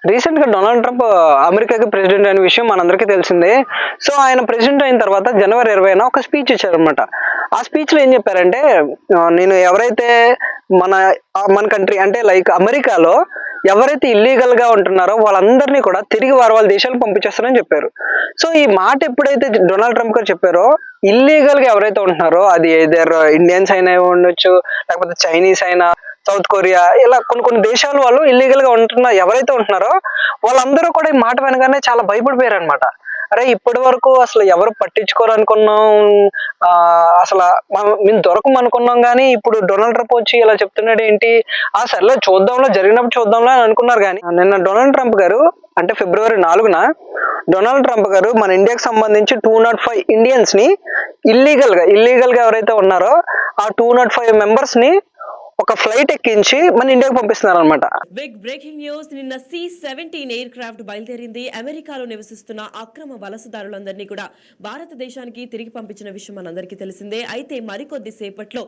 Recent గా Donald Trump అమెరికాకి president అనే విషయం మనందరికీ తెలిసిందే. సో ఆయన ప్రెసిడెంట్ అయిన తర్వాత జనవరి 20న ఒక స్పీచ్ ఇచ్చారనమాట. ఆ స్పీచ్ లో ఏం చెప్పారంటే నేను ఎవరైతే మన మన కంట్రీ అంటే లైక్ అమెరికాలో ఎవరైతే ఇల్లీగల్ గా ఉంటున్నారో వాళ్ళందరినీ కూడా తిరిగి వాళ్ళ దేశాలకు పంపించేస్తారని చెప్పారు. సో ఈ మాట ఎప్పుడైతే డొనాల్డ్ ట్రంప్ గారు చెప్పారో, ఇల్లీగల్ గా ఎవరైతే ఉంటున్నారో అది ఏదర్ ఇండియన్స్ అయినా ఉండొచ్చు, లేకపోతే చైనీస్ అయినా, సౌత్ కొరియా, ఇలా కొన్ని కొన్ని దేశాల వాళ్ళు ఇల్లీగల్ గా ఉంటున్న ఎవరైతే ఉంటున్నారో వాళ్ళందరూ కూడా ఈ మాట వినగానే చాలా భయపడిపోయారు అనమాట. అరే ఇప్పటి వరకు అసలు ఎవరు పట్టించుకోరు అనుకున్నాం, ఆ అసలు మేము దొరకం అనుకున్నాం, కానీ ఇప్పుడు డొనాల్డ్ ట్రంప్ వచ్చి ఇలా చెప్తున్నాడు ఏంటి, సర్లే చూద్దాంలో జరిగినప్పుడు చూద్దాంలో అని అనుకున్నారు. కానీ నిన్న డొనాల్డ్ ట్రంప్ గారు అంటే ఫిబ్రవరి 4న డొనాల్డ్ ట్రంప్ గారు మన ఇండియాకి సంబంధించి 205 ఇండియన్స్ ని ఇల్లీగల్ గా ఎవరైతే ఉన్నారో ఆ 205 మెంబర్స్ ని ఒక ఫ్లైట్ ఎక్కించి మన ఇండియాకి పంపిస్తున్నారు అనమాట. Big breaking news. నిన్న C-17 ఎయిర్ క్రాఫ్ట్ బయలుదేరింది. అమెరికాలో నివసిస్తున్న అక్రమ వలసదారులందరినీ కూడా భారతదేశానికి తిరిగి పంపించిన విషయం మనందరికీ తెలిసిందే. అయితే మరికొద్ది సేపట్లో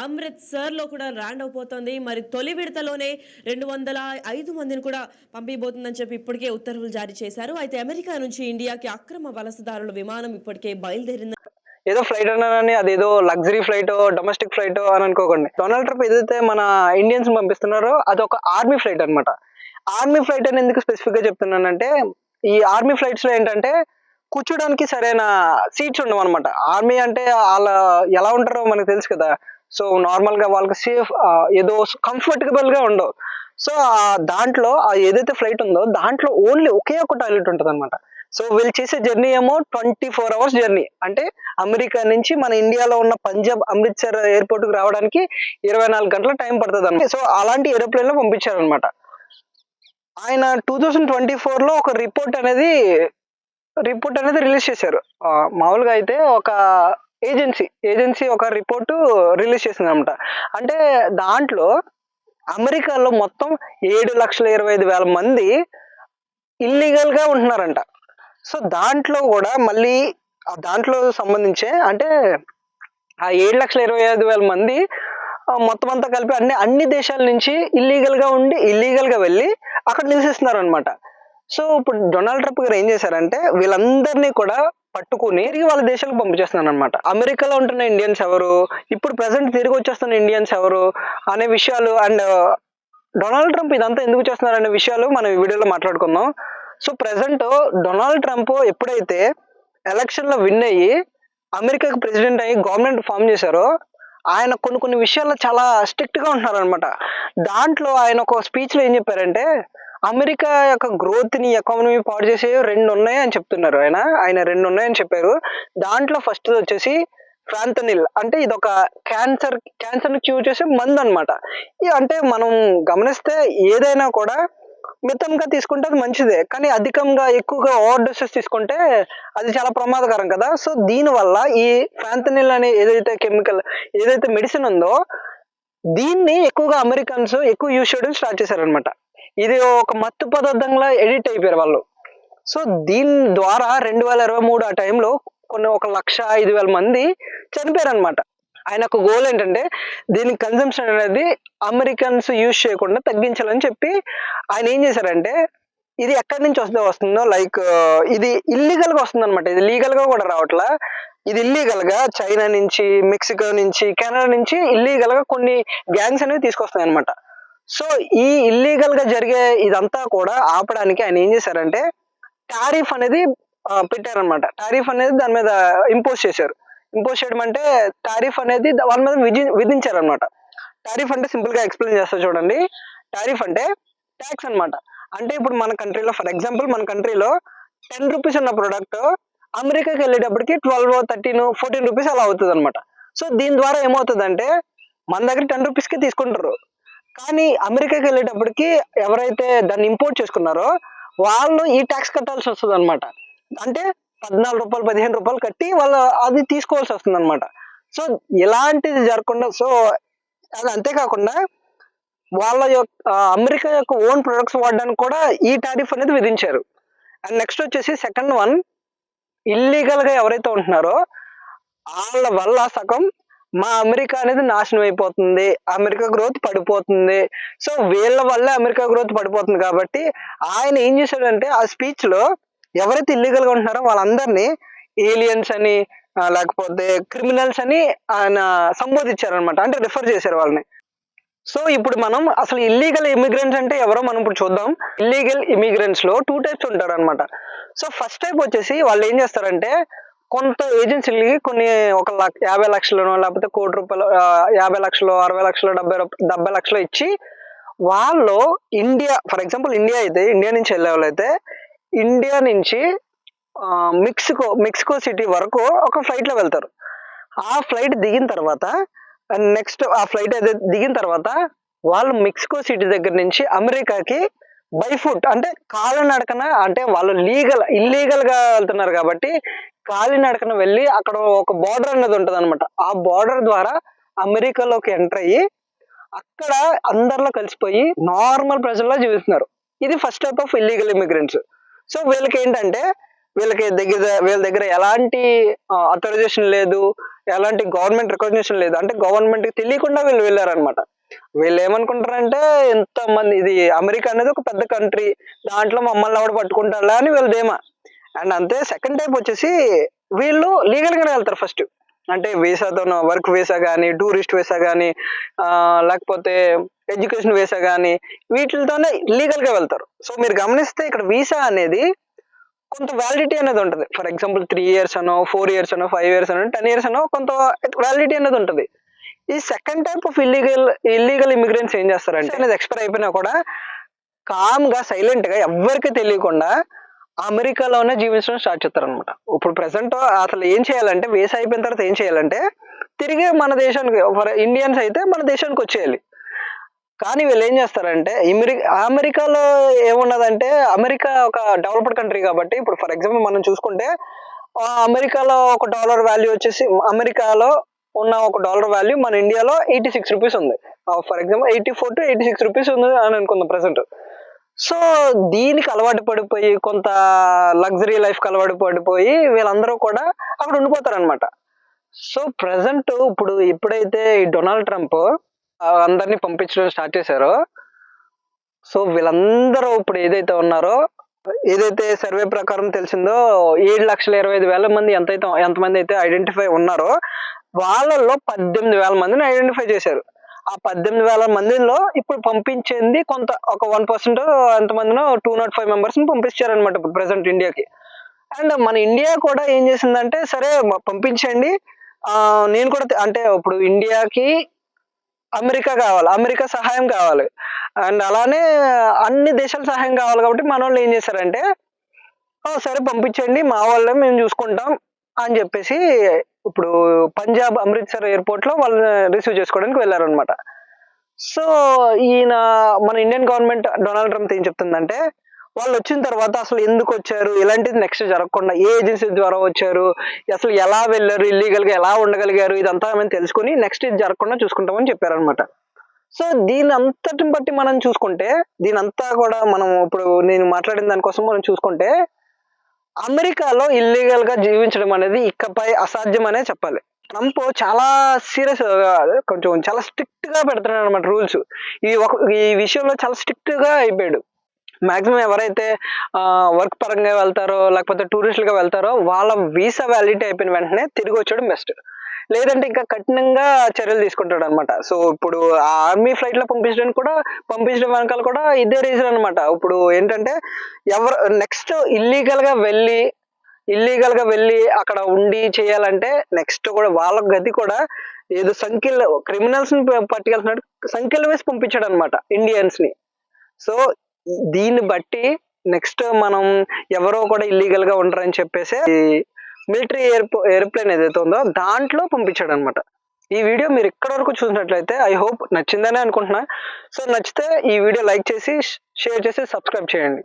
అమృత్సర్ లో కూడా ల్యాండ్ అవబోతోంది. మరి తొలి విడతలోనే 205 మందిని కూడా పంపిబోతుందని చెప్పి ఇప్పటికే ఉత్తర్వులు జారీ చేశారు. అయితే అమెరికా నుంచి ఇండియాకి అక్రమ వలసదారుల విమానం ఇప్పటికే బయలుదేరింది. ఏదో ఫ్లైట్ అన్నానని అదేదో లగ్జరీ ఫ్లైట్, డొమెస్టిక్ ఫ్లైట్ అని అనుకోకండి. డొనాల్డ్ ట్రంప్ ఏదైతే మన ఇండియన్స్ పంపిస్తున్నారో అది ఒక ఆర్మీ ఫ్లైట్ అనమాట. ఆర్మీ ఫ్లైట్ అని ఎందుకు స్పెసిఫిక్ గా చెప్తున్నానంటే, ఈ ఆర్మీ ఫ్లైట్స్ లో ఏంటంటే కూర్చోడానికి సరైన సీట్స్ ఉండవు అనమాట. ఆర్మీ అంటే వాళ్ళ ఎలా ఉంటారో మనకు తెలుసు కదా. సో నార్మల్ గా వాళ్ళకి సేఫ్ ఏదో కంఫర్టబుల్ గా ఉండవు. సో దాంట్లో ఏదైతే ఫ్లైట్ ఉందో దాంట్లో ఓన్లీ ఒకే ఒక టాయిలెట్ ఉంటుంది అనమాట. సో వీళ్ళు చేసే జర్నీ ఏమో 24 అవర్స్ జర్నీ. అంటే అమెరికా నుంచి మన ఇండియాలో ఉన్న పంజాబ్ అమృత్సర్ ఎయిర్పోర్ట్ కి రావడానికి 24 గంటల టైం పడుతుంది అనమాట. సో అలాంటి ఏరోప్లేన్ లో పంపించారనమాట. ఆయన 2024 లో ఒక రిపోర్ట్ అనేది రిలీజ్ చేశారు. మామూలుగా అయితే ఒక ఏజెన్సీ ఒక రిపోర్టు రిలీజ్ చేసింది అనమాట. అంటే దాంట్లో అమెరికాలో మొత్తం 7,25,000 మంది ఇల్లీగల్ గా ఉంటున్నారంట. సో దాంట్లో కూడా మళ్ళీ దాంట్లో సంబంధించే అంటే ఆ 7,25,000 మంది మొత్తం అంతా కలిపి అన్ని దేశాల నుంచి ఇల్లీగల్ గా వెళ్ళి అక్కడ నివసిస్తున్నారు అనమాట. సో ఇప్పుడు డొనాల్డ్ ట్రంప్ గారు ఏం చేశారంటే వీళ్ళందరినీ కూడా పట్టుకుని తిరిగి వాళ్ళ దేశాలకు పంపించేస్తున్నారు అనమాట. అమెరికాలో ఉంటున్న ఇండియన్స్ ఎవరు, ఇప్పుడు ప్రెసెంట్ తిరిగి వచ్చేస్తున్న ఇండియన్స్ ఎవరు అనే విషయాలు, అండ్ డొనాల్డ్ ట్రంప్ ఇదంతా ఎందుకు చేస్తున్నారు అనే విషయాలు మనం ఈ వీడియోలో మాట్లాడుకుందాం. సో ప్రెసెంట్ డొనాల్డ్ ట్రంప్ ఎప్పుడైతే ఎలక్షన్ లో విన్ అయ్యి అమెరికాకి ప్రెసిడెంట్ అయ్యి గవర్నమెంట్ ఫామ్ చేశారో ఆయన కొన్ని విషయాల్లో చాలా స్ట్రిక్ట్ గా ఉంటున్నారు అనమాట. దాంట్లో ఆయన ఒక స్పీచ్ లో ఏం చెప్పారంటే అమెరికా యొక్క గ్రోత్ ని, ఎకానమీ పాడు చేసే 2 ఉన్నాయి అని చెప్తున్నారు. ఆయన 2 ఉన్నాయని చెప్పారు. దాంట్లో ఫస్ట్ వచ్చేసి ఫ్రాంతనిల్, అంటే ఇది ఒక క్యాన్సర్ ని క్యూర్ చేసే మందు అనమాట. అంటే మనం గమనిస్తే ఏదైనా కూడా మితంగా తీసుకుంటే అది మంచిదే, కానీ అధికంగా ఎక్కువగా ఓవర్ డోసెస్ తీసుకుంటే అది చాలా ప్రమాదకరం కదా. సో దీనివల్ల ఈ ఫ్రాంతనిల్ అనే ఏదైతే మెడిసిన్ ఉందో దీన్ని ఎక్కువగా అమెరికన్స్ ఎక్కువ యూజ్ చేయడం స్టార్ట్ చేశారనమాట. ఇది ఒక మత్తు పదార్థంలా ఎడిట్ అయిపోయారు వాళ్ళు. సో దీని ద్వారా 2023 ఆ టైంలో 1,05,000 మంది చనిపోయారు అనమాట. ఆయన ఒక గోల్ ఏంటంటే దీని కన్సంప్షన్ అనేది అమెరికన్స్ యూజ్ చేయకుండా తగ్గించాలని చెప్పి ఆయన ఏం చేశారంటే ఇది ఎక్కడి నుంచి వస్తుందో లైక్ ఇది ఇల్లీగల్ గా వస్తుంది అనమాట. ఇది లీగల్ గా కూడా రావట్లా. ఇది ఇల్లీగల్ గా చైనా నుంచి, మెక్సికో నుంచి, కెనడా నుంచి ఇల్లీగల్ గా కొన్ని గ్యాంగ్స్ అనేవి తీసుకొస్తాయి అనమాట. సో ఈ ఇల్లీగల్ గా జరిగే ఇదంతా కూడా ఆపడానికి ఆయన ఏం చేశారంటే టారిఫ్ అనేది పెట్టారనమాట. టారిఫ్ అనేది దాని మీద ఇంపోజ్ చేయడం అంటే టారిఫ్ అనేది వాళ్ళ మీద విధించారనమాట. టారిఫ్ అంటే సింపుల్ గా ఎక్స్ప్లెయిన్ చేస్తా చూడండి. టారిఫ్ అంటే ట్యాక్స్ అనమాట. అంటే ఇప్పుడు మన కంట్రీలో ఫర్ ఎగ్జాంపుల్ మన కంట్రీలో 10 రూపీస్ ఉన్న ప్రోడక్ట్ అమెరికాకి వెళ్ళేటప్పటికి 12, 13, 14 రూపీస్ అలా అవుతుంది అనమాట. సో దీని ద్వారా ఏమవుతుందంటే మన దగ్గర 10 రూపీస్కి తీసుకుంటారు, కానీ అమెరికాకి వెళ్ళేటప్పటికి ఎవరైతే దాన్ని ఇంపోర్ట్ చేసుకున్నారో వాళ్ళు ఈ ట్యాక్స్ కట్టాల్సి వస్తుంది అనమాట. అంటే 14 రూపాయలు, 15 రూపాయలు కట్టి వాళ్ళు అది తీసుకోవాల్సి వస్తుంది అనమాట. సో ఇలాంటిది జరగకుండా, సో అది అంతేకాకుండా వాళ్ళ యొక్క అమెరికా యొక్క ఓన్ ప్రొడక్ట్స్ వాడడానికి కూడా ఈ టారిఫ్ అనేది విధించారు. అండ్ నెక్స్ట్ వచ్చేసి సెకండ్ వన్, ఇల్లీగల్ గా ఎవరైతే ఉంటున్నారో వాళ్ళ వల్ల సగం మా అమెరికా అనేది నాశనం అయిపోతుంది, అమెరికా గ్రోత్ పడిపోతుంది, సో వీళ్ళ వల్లే అమెరికా గ్రోత్ పడిపోతుంది కాబట్టి ఆయన ఏం చేశాడంటే ఆ స్పీచ్ లో ఎవరైతే ఇల్లీగల్ గా ఉంటున్నారో వాళ్ళందరినీ ఏలియన్స్ అని లేకపోతే క్రిమినల్స్ అని ఆయన సంబోధించారనమాట, అంటే రిఫర్ చేశారు వాళ్ళని. సో ఇప్పుడు మనం అసలు ఇల్లీగల్ ఇమిగ్రెంట్స్ అంటే ఎవరో మనం ఇప్పుడు చూద్దాం. ఇల్లీగల్ ఇమిగ్రెంట్స్ లో 2 టైప్స్ ఉంటారు అనమాట. సో ఫస్ట్ టైప్ వచ్చేసి వాళ్ళు ఏం చేస్తారంటే కొంత ఏజెన్సీలకి కొన్ని 50 లక్షలను లేకపోతే కోటి రూపాయలు 50 లక్షలు 60 లక్షలు 70 లక్షలు ఇచ్చి వాళ్ళు ఇండియా, ఫర్ ఎగ్జాంపుల్ ఇండియా అయితే ఇండియా నుంచి వెళ్ళే వాళ్ళు అయితే ఇండియా నుంచి మెక్సికో సిటీ వరకు ఒక ఫ్లైట్ లో వెళ్తారు. ఆ ఫ్లైట్ దిగిన తర్వాత నెక్స్ట్ ఆ ఫ్లైట్ అయితే దిగిన తర్వాత వాళ్ళు మెక్సికో సిటీ దగ్గర నుంచి అమెరికాకి బై ఫుట్ అంటే కాలినడకన, అంటే వాళ్ళు ఇల్లీగల్ గా వెళ్తున్నారు కాబట్టి కాలినడకన వెళ్ళి అక్కడ ఒక బార్డర్ అనేది ఉంటది అనమాట. ఆ బార్డర్ ద్వారా అమెరికాలోకి ఎంటర్ అయ్యి అక్కడ అందరిలో కలిసిపోయి నార్మల్ ప్రజల్లో జీవిస్తున్నారు. ఇది first type of illegal immigrants. So వీళ్ళకి ఏంటంటే వీళ్ళ దగ్గర ఎలాంటి అథరైజేషన్ లేదు, ఎలాంటి గవర్నమెంట్ రికగ్నిషన్ లేదు, అంటే గవర్నమెంట్ కి తెలియకుండా వీళ్ళు వెళ్ళారనమాట. వీళ్ళు ఏమనుకుంటారంటే ఎంతమంది, ఇది అమెరికా అనేది ఒక పెద్ద కంట్రీ, దాంట్లో మమ్మల్ని ఎవడు పట్టుకుంటారా అని వీళ్ళదేమా. అండ్ అంతే. సెకండ్ టైప్ వచ్చేసి వీళ్ళు లీగల్ గానే వెళ్తారు ఫస్ట్, అంటే వీసాతో వర్క్ వీసా కానీ, టూరిస్ట్ వీసా కానీ, లేకపోతే ఎడ్యుకేషన్ వీసా కానీ వీటితోనే లీగల్ గా వెళ్తారు. సో మీరు గమనిస్తే ఇక్కడ వీసా అనేది కొంత వ్యాలిడిటీ అనేది ఉంటుంది. ఫర్ ఎగ్జాంపుల్ 3 years అనో 4 years అనో 5 years అనో 10 years అనో కొంత వ్యాలిడిటీ అనేది ఉంటుంది. ఈ second type of illegal immigrants ఏం చేస్తారంటే అనేది ఎక్స్పైర్ అయిపోయినా కూడా కామ్ గా సైలెంట్ గా ఎవ్వరికి తెలియకుండా అమెరికాలోనే జీవించడం స్టార్ట్ చేస్తారు అనమాట. ఇప్పుడు ప్రెసెంట్ అసలు ఏం చేయాలంటే వీసా అయిపోయిన తర్వాత ఏం చేయాలంటే తిరిగి మన దేశానికి, ఇండియన్స్ అయితే మన దేశానికి వచ్చేయాలి. కానీ వీళ్ళు ఏం చేస్తారంటే అమెరికాలో ఏమున్నదంటే అమెరికా ఒక డెవలప్డ్ కంట్రీ కాబట్టి, ఇప్పుడు ఫర్ ఎగ్జాంపుల్ మనం చూసుకుంటే అమెరికాలో ఒక డాలర్ వాల్యూ వచ్చేసి, అమెరికాలో ఉన్న ఒక డాలర్ వాల్యూ మన ఇండియాలో 86 రూపీస్ ఉంది. ఫర్ ఎగ్జాంపుల్ 84 to 86 రూపీస్ ఉంది అని అనుకుందాం ప్రెసెంట్. సో దీనికి అలవాటు పడిపోయి, కొంత లగ్జరీ లైఫ్ కి అలవాటు పడిపోయి వీళ్ళందరూ కూడా అక్కడ ఉండిపోతారు అనమాట. సో ప్రెసెంట్ ఇప్పుడైతే ఈ డొనాల్డ్ ట్రంప్ అందరినీ పంపించడం స్టార్ట్ చేశారో, సో వీళ్ళందరూ ఇప్పుడు ఏదైతే ఉన్నారో, ఏదైతే సర్వే ప్రకారం తెలిసిందో 7,25,000 మంది ఎంతమంది అయితే ఐడెంటిఫై ఉన్నారో వాళ్ళల్లో 18,000 మందిని ఐడెంటిఫై చేశారు. ఆ 18,000 మందిలో ఇప్పుడు పంపించింది కొంత ఒక 1% ఎంతమందినో 205 members ని పంపించారనమాట ఇప్పుడు ప్రెసెంట్ ఇండియాకి. అండ్ మన ఇండియా కూడా ఏం చేసిందంటే సరే పంపించండి, నేను కూడా అంటే ఇప్పుడు ఇండియాకి అమెరికా కావాలి, అమెరికా సహాయం కావాలి, అండ్ అలానే అన్ని దేశాల సహాయం కావాలి కాబట్టి మన వాళ్ళు ఏం చేశారంటే సరే పంపించండి, మా వాళ్ళే మేము చూసుకుంటాం అని చెప్పేసి ఇప్పుడు పంజాబ్ అమృత్సర్ ఎయిర్పోర్ట్ లో వాళ్ళని రిసీవ్ చేసుకోవడానికి వెళ్ళారనమాట. సో ఈయన మన ఇండియన్ గవర్నమెంట్ డొనాల్డ్ ట్రంప్ ఏం చెప్తుందంటే వాళ్ళు వచ్చిన తర్వాత అసలు ఎందుకు వచ్చారు, ఇలాంటిది నెక్స్ట్ జరగకుండా ఏ ఏజెన్సీ ద్వారా వచ్చారు, అసలు ఎలా వెళ్ళారు, ఇల్లీగల్ గా ఎలా ఉండగలిగారు, ఇదంతా మేము తెలుసుకుని నెక్స్ట్ ఇది జరగకుండా చూసుకుంటామని చెప్పారనమాట. సో దీని అంతటిని బట్టి మనం చూసుకుంటే, దీనంతా కూడా మనం ఇప్పుడు నేను మాట్లాడిన దానికోసం మనం చూసుకుంటే అమెరికాలో ఇల్లీగల్ గా జీవించడం అనేది ఇకపై అసాధ్యం అనే చెప్పాలి. ట్రంప్ చాలా సీరియస్, కొంచెం చాలా స్ట్రిక్ట్ గా పెడుతున్నాడు అనమాట రూల్స్. ఈ విషయంలో చాలా స్ట్రిక్ట్ గా అయిపోయాడు. మాక్సిమం ఎవరైతే వర్క్ పరంగా వెళ్తారో లేకపోతే టూరిస్టులుగా వెళ్తారో వాళ్ళ వీసా వ్యాలిడిటీ అయిపోయిన వెంటనే తిరిగి వచ్చాడు బెస్ట్, లేదంటే ఇంకా కఠినంగా చర్యలు తీసుకుంటాడు అనమాట. సో ఇప్పుడు ఆ ఆర్మీ ఫ్లైట్ లో పంపించడం వెనకాల కూడా ఇదే రీజన్ అనమాట. ఇప్పుడు ఏంటంటే ఎవరు నెక్స్ట్ ఇల్లీగల్ గా వెళ్ళి అక్కడ ఉండి చేయాలంటే నెక్స్ట్ కూడా వాళ్ళ గతి కూడా ఏదో క్రిమినల్స్ ని పట్టుకెళ్తున్నాడు, సంఖ్యలు వేసి పంపించాడు అనమాట ఇండియన్స్ ని. సో దీన్ని బట్టి నెక్స్ట్ మనం ఎవరో కూడా ఇల్లీగల్ గా ఉండరని చెప్పేసి మిలిటరీ ఎయిర్ప్లేన్ ఏదైతే ఉందో దాంట్లో పంపించాడు అనమాట. ఈ వీడియో మీరు ఇక్కడ వరకు చూసినట్లయితే ఐ హోప్ నచ్చిందనే అనుకుంటున్నా. సో నచ్చితే ఈ వీడియో లైక్ చేసి షేర్ చేసి సబ్స్క్రైబ్ చేయండి.